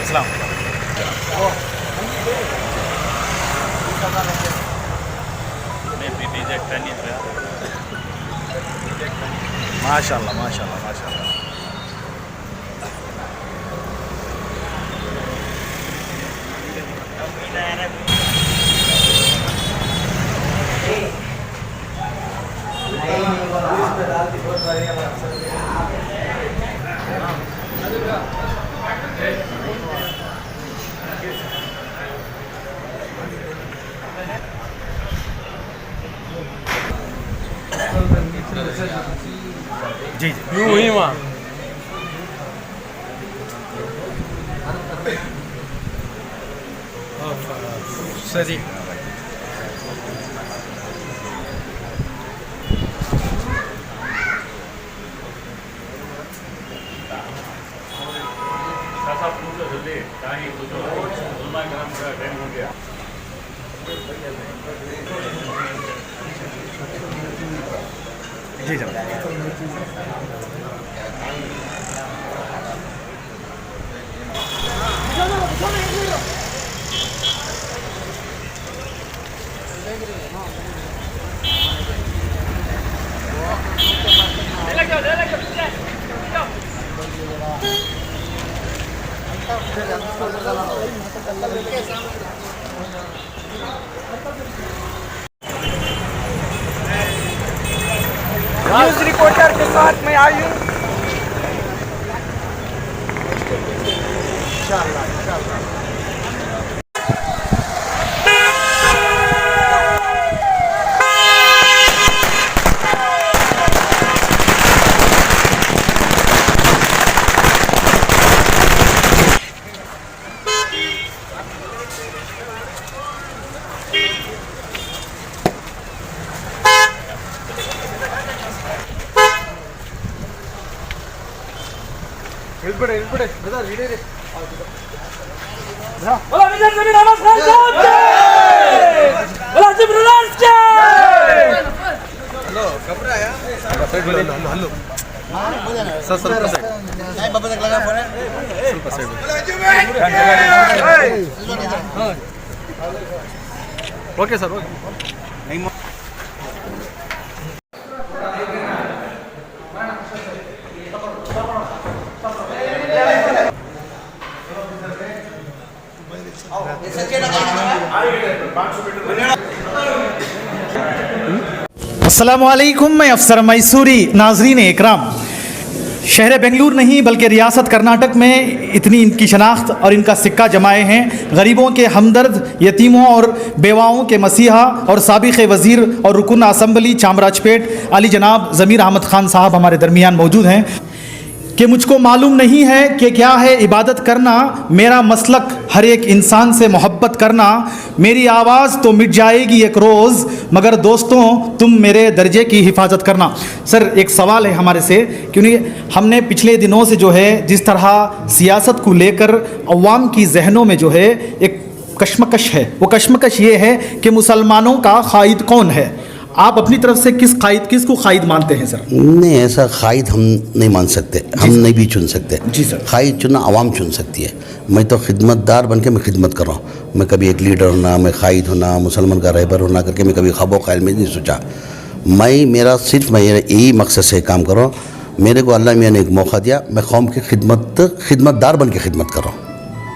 अस्सलाम। माशाल्लाह माशाल्लाह माशाल्लाह। जी जी यूं ही वहाँ सही। जी जनाब। न्यूज़ रिपोर्टर के साथ मैं आई हूँ। बोला विजय जमीन अहमद खान साहब जय, बोला जिब्राइल जय। हेलो कपड़ा आया हेलो सर सर नहीं बाबा तक लगा फोन ओके सर ओके नहीं अस्सलामुअलैकुम, मैं अफसर मैसूरी। नाजरीन इकराम, शहर बेंगलुरु नहीं बल्कि रियासत कर्नाटक में इतनी इनकी शनाख्त और इनका सिक्का जमाए हैं। गरीबों के हमदर्द, यतीमों और बेवाओं के मसीहा और साबिक़ वज़ीर और रुकन असम्बली चामराजपेट अली जनाब ज़मीर अहमद ख़ान साहब हमारे दरमियान मौजूद हैं कि मुझको मालूम नहीं है कि क्या है इबादत करना। मेरा मसलक हर एक इंसान से मोहब्बत करना। मेरी आवाज़ तो मिट जाएगी एक रोज़, मगर दोस्तों तुम मेरे दर्जे की हिफाजत करना। सर, एक सवाल है हमारे से, क्योंकि हमने पिछले दिनों से जो है जिस तरह सियासत को लेकर अवाम की जहनों में जो है एक कश्मकश है, वो कश्मकश ये है कि मुसलमानों का क़ाइद कौन है। आप अपनी तरफ से किसको क़ाइद मानते हैं सर? नहीं, ऐसा क़ाइद हम नहीं मान सकते, हम नहीं भी चुन सकते। जी सर। क़ाइद चुनना आवाम चुन सकती है। मैं तो खिदमतदार बन के मैं खिदमत कर रहा हूँ। मैं कभी एक लीडर होना, मैं क़ाइद होना, मुसलमान का रहबर होना करके मैं कभी ख्वाब ख्याल में नहीं सोचा। मैं यही मकसद से काम कर रहा हूँ। मेरे को अल्लाह मियाँ ने एक मौका दिया, मैं कौम की खिदमतदार बन के खिदमत कर रहा हूँ।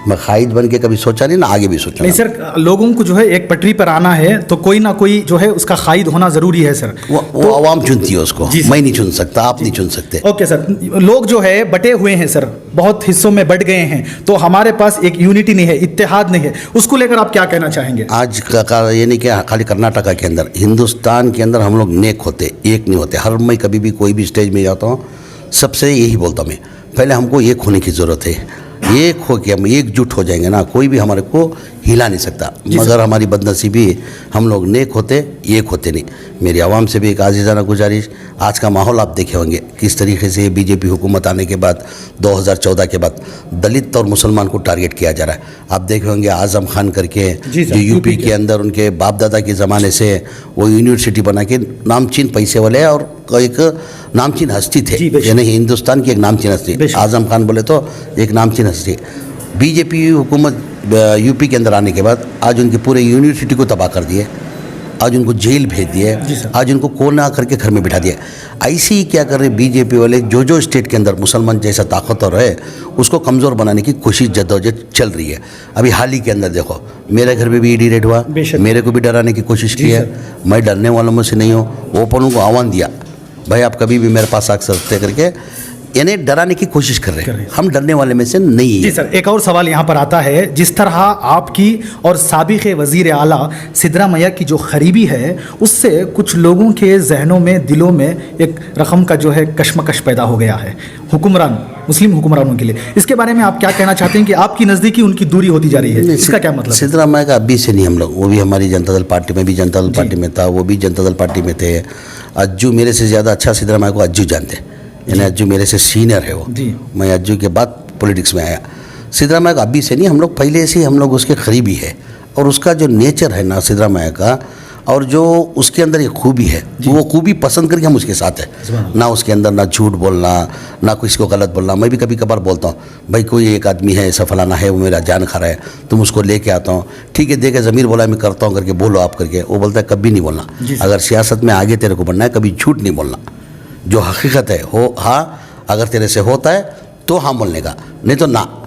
मैं क़ाइद बन के कभी सोचा नहीं, ना आगे भी सोचा नहीं। सर, लोगों को जो है एक पटरी पर आना है तो कोई ना कोई जो है उसका क़ाइद होना ज़रूरी है सर। वो आवाम चुनती है उसको, मैं नहीं चुन सकता, आप नहीं चुन सकते। ओके सर, लोग जो है बटे हुए हैं सर, बहुत हिस्सों में बट गए हैं, तो हमारे पास एक यूनिटी नहीं है, इत्तेहाद नहीं है। उसको लेकर आप क्या कहना चाहेंगे? आज का ये नहीं कि खाली कर्नाटका के अंदर, हिंदुस्तान के अंदर हम लोग नेक होते, एक नहीं होते। हर मैं कभी भी कोई भी स्टेज में जाता हूँ, सबसे यही बोलता हूँ मैं, पहले हमको एक होने की ज़रूरत है। एक हो के हम एकजुट हो जाएंगे ना, कोई भी हमारे को हिला नहीं सकता। मगर हमारी बदनसीबी, हम लोग नेक होते, एक होते नहीं। मेरी आवाम से भी एक आजीज़ाना गुजारिश, आज का माहौल आप देखे होंगे किस तरीके से बीजेपी हुकूमत आने के बाद 2014 के बाद दलित और मुसलमान को टारगेट किया जा रहा है। आप देखे होंगे आज़म खान करके जो यूपी के अंदर उनके बाप दादा के ज़माने से वो यूनिवर्सिटी बना के नामचीन पैसे वाले और एक नामचीन हस्ती थे, यानी हिंदुस्तान की एक नामचीन हस्ती। आज़म खान बोले तो एक नामचीन हस्ती। बीजेपी हुकूमत यूपी के अंदर आने के बाद आज उनकी पूरे यूनिवर्सिटी को तबाह कर दिए, आज उनको जेल भेज दिए, आज उनको कोना करके घर में बिठा दिया। ऐसे ही क्या कर रहे बीजेपी वाले, जो स्टेट के अंदर मुसलमान जैसा ताकतवर है उसको कमज़ोर बनाने की कोशिश जद्दोजहद चल रही है। अभी हाल ही के अंदर देखो, मेरे घर में भी ईडी रेड हुआ, मेरे को भी डराने की कोशिश की है। मैं डरने वालों में से नहीं हूँ। ओपन को आह्वान दिया, भाई आप कभी भी मेरे पास आ सकते करके, यानी डराने की कोशिश कर रहे हैं। हम डरने वाले में से नहीं है। जी सर, एक और सवाल यहाँ पर आता है, जिस तरह आपकी और साबिक़ वज़ीर आला सिद्रामैया की जो ख़रीबी है उससे कुछ लोगों के जहनों में, दिलों में एक रकम का जो है कशमकश पैदा हो गया है हुक्मरान, मुस्लिम हुक्मरानों के लिए। इसके बारे में आप क्या कहना चाहते हैं कि आपकी नज़दीकी उनकी दूरी होती जा रही है, इसका क्या मतलब? सिद्रामैया का अभी से नहीं हम लोग, वो भी हमारी जनता दल पार्टी में भी जनता दल पार्टी में था, वो भी जनता दल पार्टी में थे। अज्जू मेरे से ज़्यादा अच्छा सिद्रामैया को अज्जू जानते हैं, यानी अज्जू मेरे से सीनियर है वो। मैं अज्जू के बाद पॉलिटिक्स में आया। सिद्रामैया का अभी से नहीं, हम लोग पहले से ही हम लोग उसके करीबी है। और उसका जो नेचर है ना सिद्रामैया का, और जो उसके अंदर एक खूबी है, वो खूबी पसंद करके हम उसके साथ हैं। ना उसके अंदर ना झूठ बोलना, ना किसी को गलत बोलना। मैं भी कभी कभार बोलता हूँ, भाई कोई एक आदमी है ऐसा फलाना है, वो मेरा जान खा रहा है, तुम उसको लेके आता हूँ, ठीक है देखे ज़मीर बोला मैं करता हूँ करके बोलो आप करके। वो बोलता है कभी नहीं बोलना, अगर सियासत में आगे तेरे को बढ़ना है कभी झूठ नहीं बोलना, जो हकीकत है हो हाँ, अगर तेरे से होता है तो हाँ बोलने का, नहीं तो ना।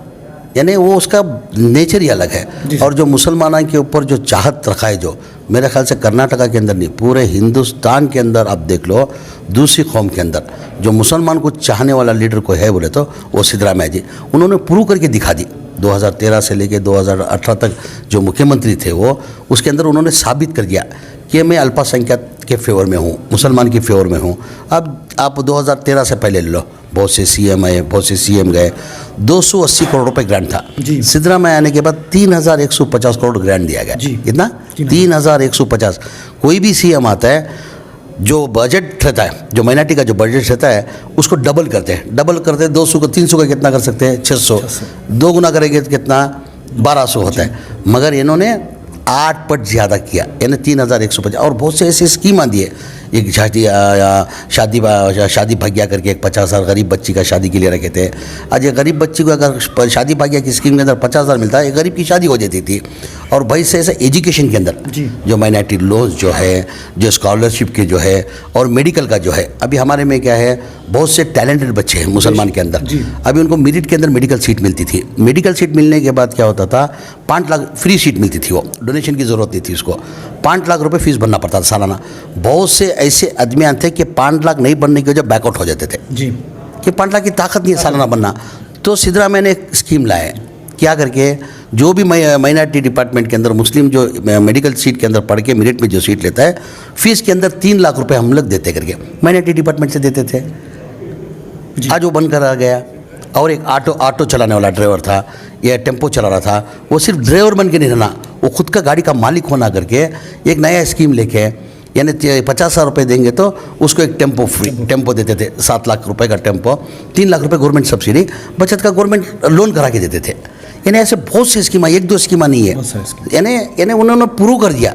यानी वो उसका नेचर ही अलग है। और जो मुसलमानों के ऊपर जो चाहत रखा है, जो मेरे ख्याल से कर्नाटका के अंदर नहीं, पूरे हिंदुस्तान के अंदर आप देख लो, दूसरी कौम के अंदर जो मुसलमान को चाहने वाला लीडर को है बोले तो वो सिद्रामैया जी। उन्होंने प्रूव करके दिखा दी। 2013 से लेके 2018 तक जो मुख्यमंत्री थे वो, उसके अंदर उन्होंने साबित कर दिया कि मैं अल्पसंख्यक के फेवर में हूँ, मुसलमान के फेवर में हूँ। अब आप 2013 से पहले ले लो, बहुत से सीएम आए, बहुत से सीएम गए, 280 करोड़ रुपए ग्रांट था। सिद्रामैया आने के बाद 3150 करोड़ ग्रांट दिया गया। कितना? 3150। कोई भी सीएम आता है, जो बजट रहता है, जो माइनॉरिटी का जो बजट रहता है उसको डबल करते हैं। 200 को 300 का कितना कर सकते हैं? 600। 2 गुना करेंगे तो कितना? 1200 होता है। मगर इन्होंने 8 पट ज़्यादा किया, यानी 3150। और बहुत से ऐसे स्कीम दिए, एक शादी भाग्य करके एक 50,000 गरीब बच्ची का शादी के लिए रखे थे। आज ये गरीब बच्ची को अगर शादी भाग्य की स्कीम के अंदर 50,000 मिलता है, एक गरीब की शादी हो जाती थी। और भाई से ऐसे एजुकेशन के अंदर जो माइनॉरिटी लोन्स जो है, जो स्कॉलरशिप के जो है, और मेडिकल का जो है, अभी हमारे में क्या है, बहुत से टैलेंटेड बच्चे हैं मुसलमान के अंदर, अभी उनको मेरिट के अंदर मेडिकल सीट मिलती थी। मेडिकल सीट मिलने के बाद क्या होता था, 5 लाख फ्री सीट मिलती थी, वो डोनेशन की ज़रूरत नहीं थी उसको। 5 लाख रुपए फीस भरना पड़ता था सालाना। बहुत से ऐसे आदमी थे कि 5 लाख नहीं बनने की वजह बैकआउट हो जाते थे कि 5 लाख की ताकत नहीं है सालाना बनना। तो सिद्रामैया ने एक स्कीम लाए, क्या करके जो भी माइनॉरिटी डिपार्टमेंट के अंदर मुस्लिम जो मेडिकल सीट के अंदर पढ़ के मेरिट में जो सीट लेता है, फीस के अंदर 3 लाख रुपए हम लोग देते करके माइनॉरिटी डिपार्टमेंट से देते थे। आज वो बनकर आ गया। और एक ऑटो चलाने वाला ड्राइवर था या टेम्पो चला रहा था, वो सिर्फ ड्राइवर बन के नहीं रहना, वो खुद का गाड़ी का मालिक होना करके एक नया स्कीम लेके, यानी 50,000 रुपये देंगे तो उसको एक टेम्पो देते थे, 7 लाख रुपए का टेम्पो, 3 लाख रुपए गवर्नमेंट सब्सिडी, बचत का गवर्नमेंट लोन करा के देते थे। यानी ऐसे बहुत सी स्कीमा, 1-2 स्कीमा नहीं है, यानी उन्होंने प्रूव कर दिया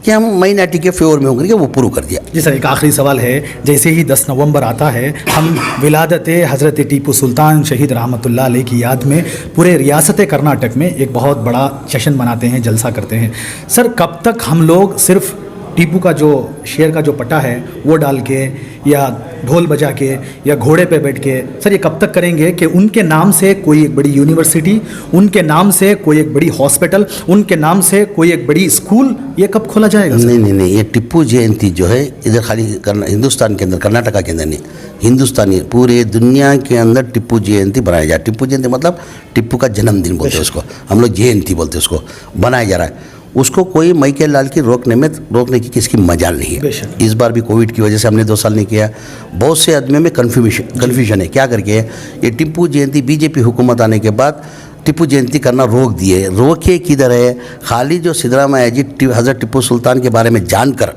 कि हम माइनॉरिटी के फेवर में होंगे, वो प्रूव कर दिया। जी सर, एक आखिरी सवाल है, जैसे ही 10 नवंबर आता है, हम विलादत हज़रत टीपू सुल्तान शहीद रहमतुल्लाह अलैह की याद में पूरे रियासत कर्नाटक में एक बहुत बड़ा जश्न मनाते हैं, जलसा करते हैं। सर, कब तक हम लोग सिर्फ टीपू का जो शेर का जो पट्टा है वो डाल के या ढोल बजा के या घोड़े पे बैठ के, सर ये कब तक करेंगे कि उनके नाम से कोई एक बड़ी यूनिवर्सिटी, उनके नाम से कोई एक बड़ी हॉस्पिटल, उनके नाम से कोई एक बड़ी स्कूल, ये कब खोला जाएगा? नहीं, ये टिप्पू जयंती जो है इधर खाली हिंदुस्तान के अंदर, कर्नाटका के अंदर नहीं, हिंदुस्तानी पूरे दुनिया के अंदर टिप्पू जयंती बनाया जा रहा है। टिप्पू जयंती मतलब टिप्पू का जन्मदिन बोलते हैं उसको, हम लोग जयंती बोलते हैं उसको, बनाया जा रहा है। उसको कोई मैके लाल की रोकने की किसकी मजाल नहीं है। इस बार भी कोविड की वजह से हमने 2 साल नहीं किया। बहुत से आदमियों में कन्फ्यूजन है, क्या करके ये टिप्पू जयंती बीजेपी हुकूमत आने के बाद टिप्पू जयंती करना रोक दिए। रोके किधर है, खाली जो सिद्धरामैया जी हज़रत टिप्पू सुल्तान के बारे में जानकर,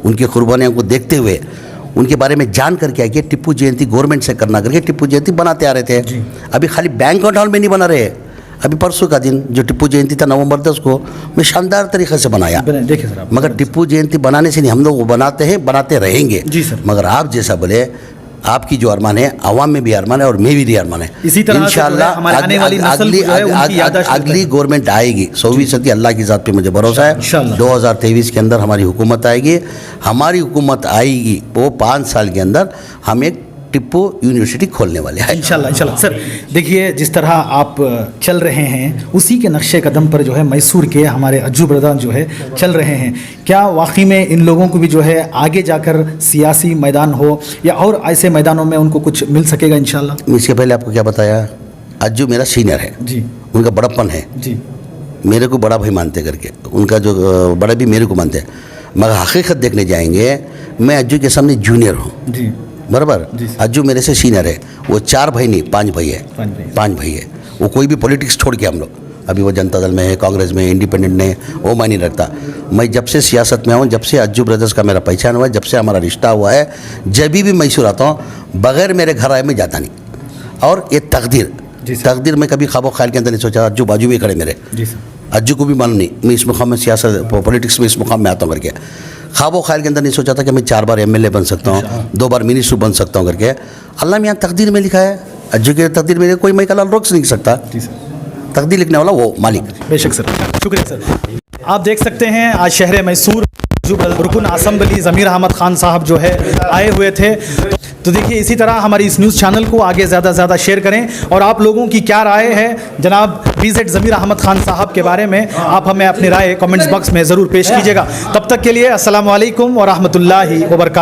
उनकी कुर्बानियों को देखते हुए, उनके बारे में जान कर क्या किया, टिप्पू जयंती गवर्नमेंट से करना करके टिप्पू जयंती बनाते आ रहे थे। अभी खाली बैंक्वेट हॉल में नहीं बना रहे। अभी परसों का दिन जो टिप्पू जयंती था नवंबर 10 को, मैं शानदार तरीके से बनाया। देखिए सर, मगर टिप्पू जयंती बनाने से नहीं, हम लोग वो बनाते हैं, बनाते रहेंगे। जी सर। मगर आप जैसा बोले आपकी जो अरमान है आवाम में भी अरमान है और मैं भी अरमान है। इसी तरह से जो है इंशाअल्लाह हमारी आने वाली नस्ल को जो है उनकी याददाश्त करते अगली हैं। गवर्नमेंट आएगी 100% अल्लाह की ज़ात पे मुझे भरोसा है। इंशाअल्लाह। 2023 के अंदर हमारी हुकूमत आएगी। हमारी हुकूमत आएगी वो 5 साल के अंदर हम एक टिप्पू यूनिवर्सिटी खोलने वाले हैं इंशाल्लाह इंशाल्लाह। सर देखिए, जिस तरह आप चल रहे हैं उसी के नक्शे कदम पर जो है मैसूर के हमारे अज्जू ब्रदर जो है चल रहे हैं। क्या वाकई में इन लोगों को भी जो है आगे जाकर सियासी मैदान हो या और ऐसे मैदानों में उनको कुछ मिल सकेगा इंशाल्लाह? इसके पहले आपको क्या बताया, अज्जू मेरा सीनियर है जी उनका बड़प्पन है, जी मेरे को बड़ा भाई मानते करके, उनका जो बड़ा भी मेरे को मानते हैं। मगर हकीकत देखने जाएंगे मैं अज्जू के सामने जूनियर हूँ जी बराबर। जी। अज्जू मेरे से सीनियर है, वो 4 भाई नहीं 5 भाई है, 5 भाई है। वो कोई भी पॉलिटिक्स छोड़ के हम लोग अभी वो जनता दल में है, कांग्रेस में, इंडिपेंडेंट ने, वो मायने रखता। मैं जब से सियासत में हूँ, जब से अज्जू ब्रदर्स का मेरा पहचान हुआ है, जब से हमारा रिश्ता हुआ है, जब भी मैसूर आता हूँ बगैर मेरे घर आए मैं जाता नहीं। और ये तकदीर में कभी ख्वाब ख्याल के अंदर नहीं सोचा। अज्जू बाजू में खड़े मेरे, जी सर। अज्जू को भी मालूम नहीं मैं इस मुकाम में सियासत पॉलिटिक्स में इस मुकाम में आता हूँ करके। ख्वाब ख्याल के अंदर नहीं सोचा था कि मैं 4 बार MLA बन सकता हूँ, 2 बार मिनिस्टर बन सकता हूँ करके। अल्लाह में यहाँ तकदीर में लिखा है। अज्जू के तकदीर में कोई मैं कलाल रोक नहीं सकता। जी सर। तकदीर लिखने वाला वो मालिक। बेशक सर, शुक्रिया सर। आप देख सकते हैं आज शहर मैसूर जो रुकन असम्बली ज़मीर अहमद खान साहब जो है आए हुए थे। तो देखिए, इसी तरह हमारी इस न्यूज़ चैनल को आगे ज़्यादा से ज़्यादा शेयर करें। और आप लोगों की क्या राय है जनाब BZ ज़मीर अहमद खान साहब के बारे में, आप हमें अपनी राय कमेंट्स बॉक्स में ज़रूर पेश कीजिएगा। तब तक के लिए अस्सलाम वालेकुम व रहमतुल्लाहि व बरकातहू।